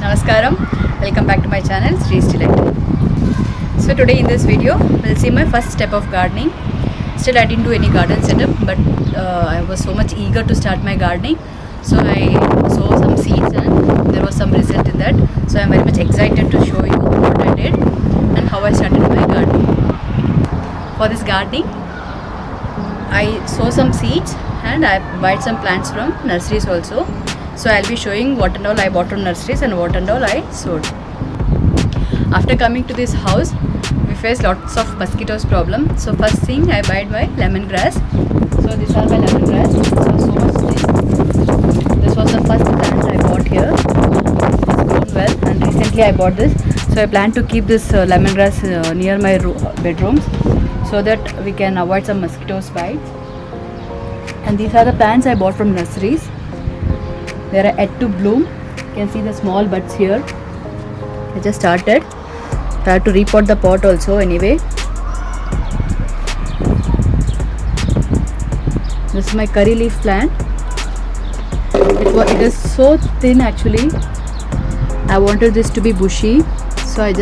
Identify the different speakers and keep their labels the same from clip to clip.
Speaker 1: Namaskaram, welcome back to my channel Sri's Delight. So today in this video we'll see my first step of gardening. Still I didn't do any garden setup, but I was so much eager to start my gardening, so I sowed some seeds and there was some result in that. So I'm very much excited to show you what I did and how I started my gardening. For this gardening I sow some seeds and I buy some plants from nurseries also. So I'll be showing what and all I bought from nurseries and what and all I sowed. After coming to this house, we faced lots of mosquitoes problem. So first thing I bought my lemongrass. So these are my lemongrass. So much thick. This was the first plant I bought here. It's grown well, and recently I bought this. So I plan to keep this lemongrass near my bedrooms so that we can avoid some mosquitoes bites. And these are the plants I bought from nurseries. They are yet to bloom. You can see the small buds here. I just started. I have to repot the pot also anyway. This is my curry leaf plant. It is so thin actually. I wanted this to be bushy, so I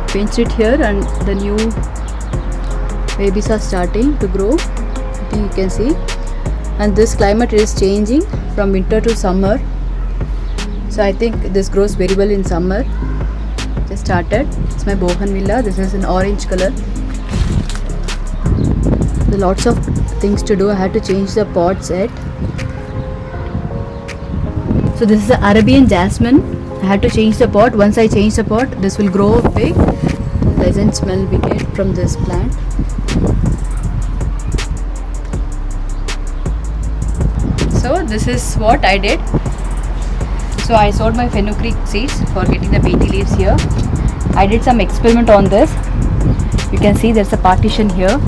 Speaker 1: pinched it here and the new babies are starting to grow. I think you can see. And this climate is changing from winter to summer, so I think this grows very well in summer. Just started. It's my bougainvillea. This is an orange color. There are lots of things to do. I had to change the pot set. So this is the Arabian jasmine. I had to change the pot. Once I change the pot, this will grow big. Pleasant smell we get from this plant. So this is what I did. So I sowed my fenugreek seeds for getting the baby leaves here. I did some experiment on this. You can see there's a partition here.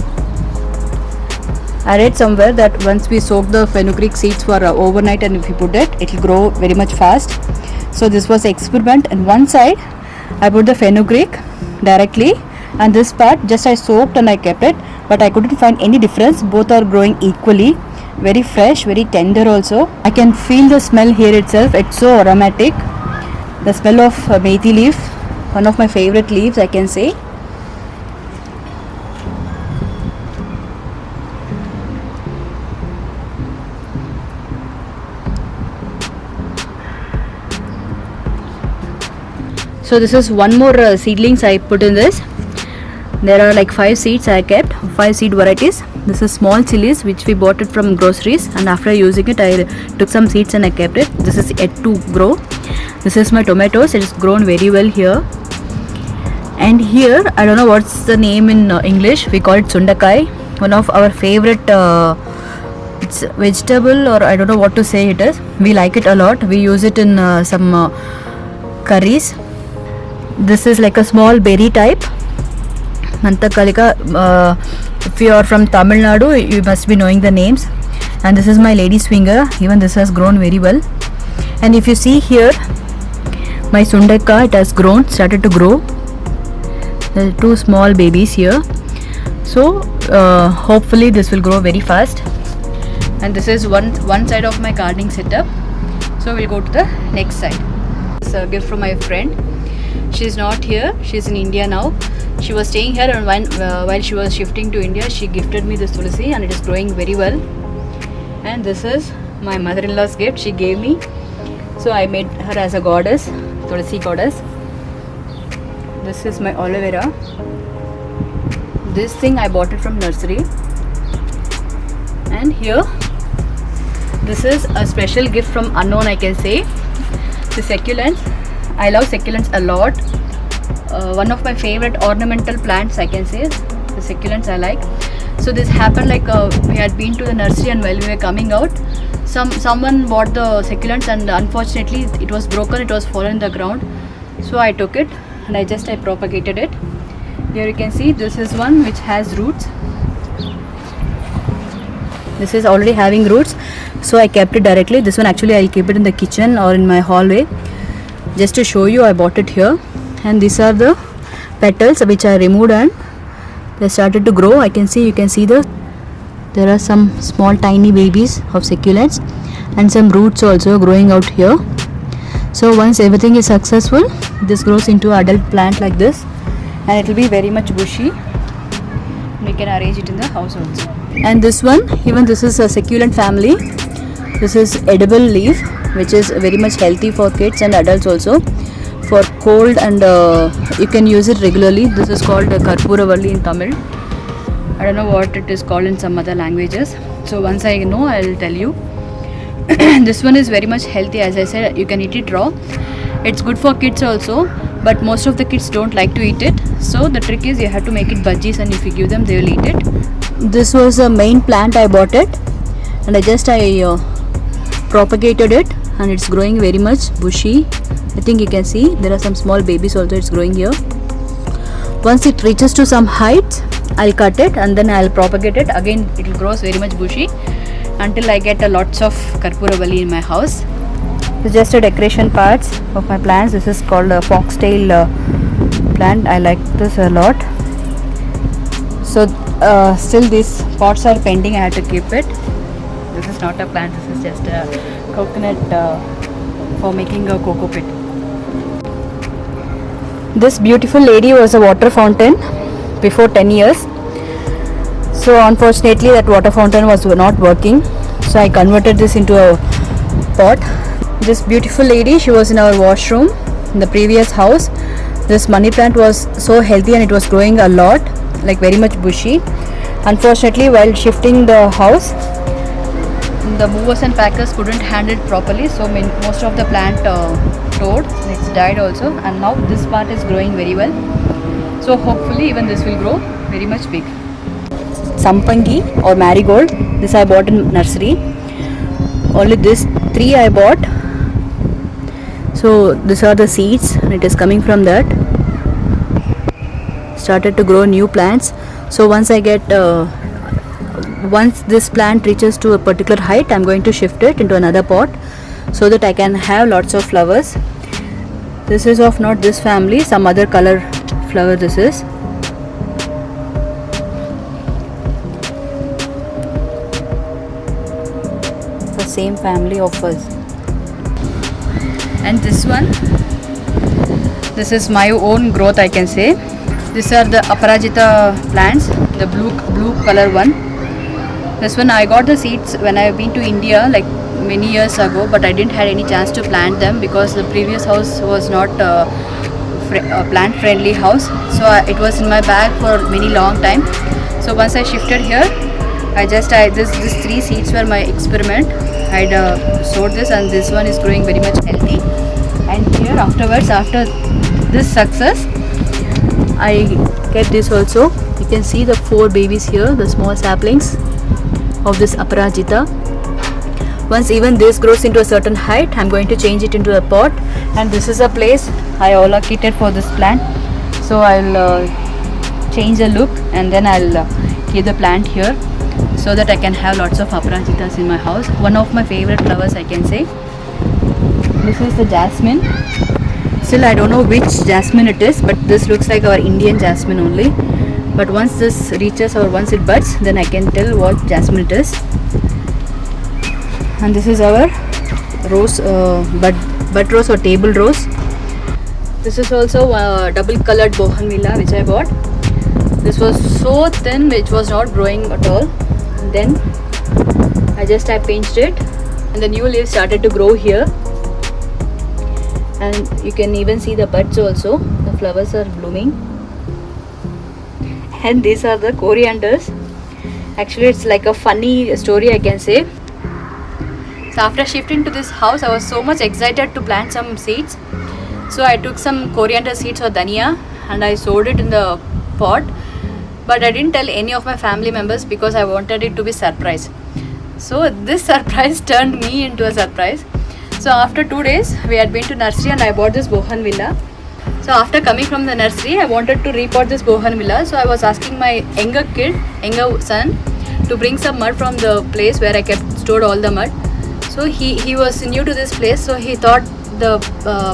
Speaker 1: I read somewhere that once we soak the fenugreek seeds for overnight, and if we put it will grow very much fast. So this was the experiment, and one side I put the fenugreek directly, and this part just I soaked and I kept it, but I couldn't find any difference. Both are growing equally. Very fresh, very tender also. I can feel the smell here itself. It's so aromatic. The smell of methi leaf, one of my favorite leaves I can say. So this is one more seedlings I put in this. There are like 5 seeds I kept, 5 seed varieties. This is small chilies which we bought it from groceries, and after using it I took some seeds and I kept it. This is yet to grow. This is my tomatoes. It is grown very well here. And here I don't know what's the name in English. We call it sundakai. One of our favorite it's vegetable, or I don't know what to say it is. We like it a lot. We use it in some curries. This is like a small berry type. Mantakalika. If you are from Tamil Nadu, you must be knowing the names. And this is my lady's finger. Even this has grown very well. And if you see here, my sundaka, it has started to grow. There are 2 small babies here. So hopefully this will grow very fast. And this is one side of my gardening setup. So we'll go to the next side. It's a gift from my friend. She's not here. She's in India now. She was staying here, and while she was shifting to India, she gifted me this tulsi, and it is growing very well. And this is my mother-in-law's gift she gave me. So I made her as a goddess, tulsi goddess. This is my aloe vera. This thing I bought it from nursery. And here, this is a special gift from unknown I can say. The succulents. I love succulents a lot. One of my favorite ornamental plants I can say. The succulents I like. So this happened like we had been to the nursery, and while we were coming out, someone bought the succulents, and unfortunately it was broken. It was fallen in the ground. So I took it and I propagated it. Here you can see this is one which has roots. This is already having roots, so I kept it directly. This one actually I'll keep it in the kitchen or in my hallway. Just to show you, I bought it here. And these are the petals which I removed, and they started to grow. You can see there are some small tiny babies of succulents, and some roots also growing out here. So once everything is successful, this grows into adult plant like this, and it will be very much bushy. We can arrange it in the house also. And this one, even this is a succulent family. This is edible leaf, which is very much healthy for kids and adults also. For cold, and you can use it regularly. This is called Karpuravalli in Tamil. I don't know what it is called in some other languages. So once I know, I'll tell you. This one is very much healthy. As I said, you can eat it raw. It's good for kids also, but most of the kids don't like to eat it. So the trick is you have to make it bhajis, and if you give them, they will eat it. This was a main plant. I bought it, and I propagated it, and it's growing very much bushy. I think you can see there are some small babies also. It's growing here. Once it reaches to some height, I'll cut it, and then I'll propagate it. Again, it will grow very much bushy until I get lots of Karpuravalli in my house. It's just a decoration parts of my plants. This is called a foxtail plant. I like this a lot. So still these pots are pending. I have to keep it. This is not a plant. This is just a coconut for making a cocoa pit. This beautiful lady was a water fountain before 10 years. So unfortunately that water fountain was not working. So I converted this into a pot. This beautiful lady, she was in our washroom in the previous house. This money plant was so healthy and it was growing a lot, like very much bushy. Unfortunately, while shifting the house, the movers and packers couldn't handle it properly, so most of the plant tore. It's died also, and now this part is growing very well. So hopefully even this will grow very much big. Sampangi or marigold, this I bought in nursery. Only this 3 I bought. So these are the seeds, and it is coming from that. Started to grow new plants. So once this plant reaches to a particular height, I'm going to shift it into another pot so that I can have lots of flowers. This is of not this family, some other color flower this is. The same family of us. And this one, this is my own growth, I can say. These are the Aparajita plants, the blue color one. This one I got the seeds when I've been to India like many years ago, but I didn't have any chance to plant them because the previous house was not a plant friendly house. So it was in my bag for many long time. So once I shifted here, these 3 seeds were my experiment. I sowed this, and this one is growing very much healthy. And here afterwards, after this success, I kept this also. You can see the 4 babies here, the small saplings of this Aparajita. Once even this grows into a certain height, I'm going to change it into a pot, and this is a place I allocated for this plant. So I'll change the look, and then I'll keep the plant here so that I can have lots of Aparajitas in my house. One of my favorite flowers, I can say. This is the jasmine. Still I don't know which jasmine it is, but this looks like our Indian jasmine only. But once this reaches or once it buds, then I can tell what jasmine it is. And this is our rose, bud rose or table rose. This is also a double colored bougainvillea which I bought. This was so thin, which was not growing at all. And then I pinched it, and the new leaves started to grow here. And you can even see the buds also. The flowers are blooming. And these are the corianders. Actually, it's like a funny story, I can say. So after shifting to this house, I was so much excited to plant some seeds. So I took some coriander seeds or dhania, and I sowed it in the pot. But I didn't tell any of my family members because I wanted it to be surprise. So this surprise turned me into a surprise. So after 2 days, we had been to nursery, and I bought this bougainvillea. So after coming from the nursery, I wanted to repot this bougainvillea. So I was asking my younger son, to bring some mud from the place where I stored all the mud. So he was new to this place, so he thought the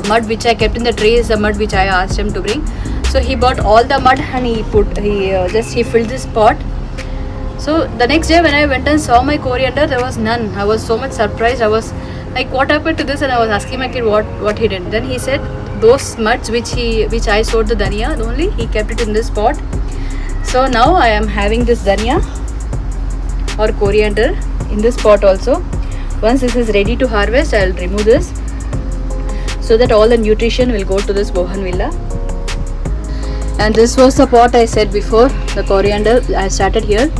Speaker 1: mud which I kept in the tray is the mud which I asked him to bring. So he bought all the mud, and he filled this pot. So the next day when I went and saw my coriander, there was none. I was so much surprised. I was like what happened to this, and I was asking my kid what he did. Then he said those muds which I sowed the dhania only, he kept it in this pot. So now I am having this dhania or coriander in this pot also. Once this is ready to harvest, I will remove this so that all the nutrition will go to this bougainvillea. And this was the pot I said before, the coriander. I started here.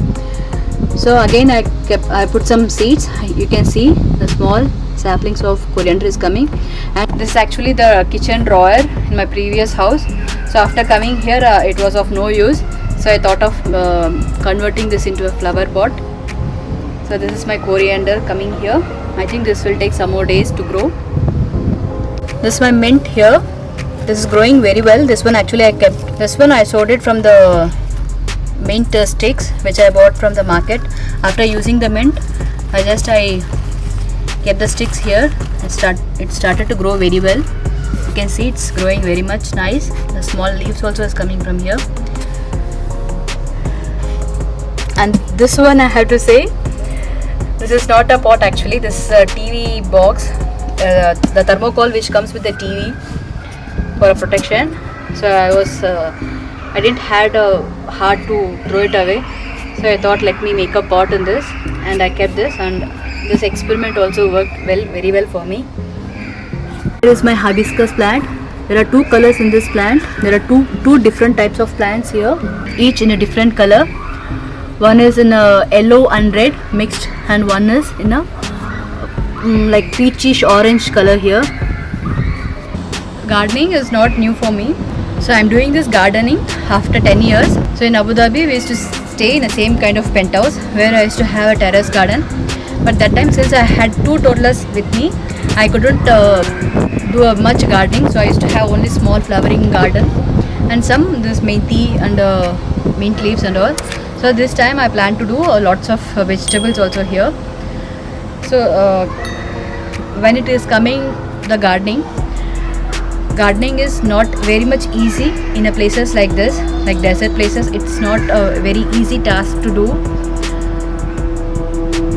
Speaker 1: So again I put some seeds. You can see the small saplings of coriander is coming. And this is actually the kitchen drawer in my previous house. So after coming here, it was of no use. So I thought of converting this into a flower pot. So this is my coriander coming here. I think this will take some more days to grow. This is my mint here. This is growing very well. This one actually I kept. This one I sowed it from the mint sticks which I bought from the market. After using the mint, I kept the sticks here. It started to grow very well. You can see it's growing very much nice. The small leaves also is coming from here. And this one I have to say, this is not a pot actually. This is a TV box, the thermocol which comes with the TV for a protection. So I didn't had a heart to throw it away. So I thought let me make a pot in this, and I kept this, and this experiment also worked very well for me. Here is my hibiscus plant. There are two colors in this plant. There are two different types of plants here, each in a different color. One is in a yellow and red mixed, and one is in a like peachish orange color here. Gardening is not new for me. So I'm doing this gardening after 10 years. So in Abu Dhabi, we used to stay in the same kind of penthouse where I used to have a terrace garden. But that time, since I had two toddlers with me, I couldn't do much gardening. So I used to have only small flowering garden and some this methi and mint leaves and all. So this time I plan to do lots of vegetables also here. So when it is coming the gardening is not very much easy in a places like this, like desert places. It's not a very easy task to do.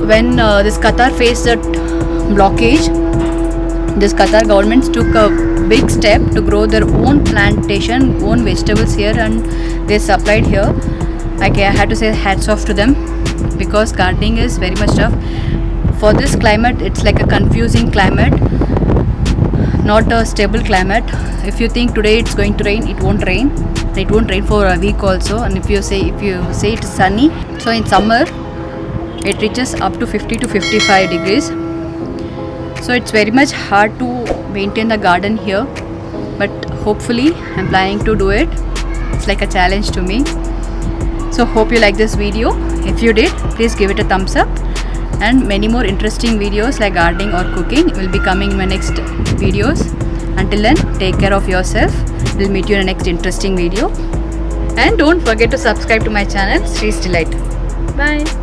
Speaker 1: When this Qatar faced that blockage, this Qatar government took a big step to grow their own plantation, own vegetables here, and they supplied here. I had to say hats off to them, because gardening is very much tough. For this climate, it's like a confusing climate, not a stable climate. If you think today it's going to rain, it won't rain. It won't rain for a week also. And if you say it's sunny, so in summer it reaches up to 50 to 55 degrees. So it's very much hard to maintain the garden here, but hopefully I'm planning to do it. It's like a challenge to me. So hope you like this video. If you did, please give it a thumbs up, and many more interesting videos like gardening or cooking will be coming in my next videos. Until then, take care of yourself. We'll meet you in the next interesting video, and don't forget to subscribe to my channel, Sri's Delight. Bye.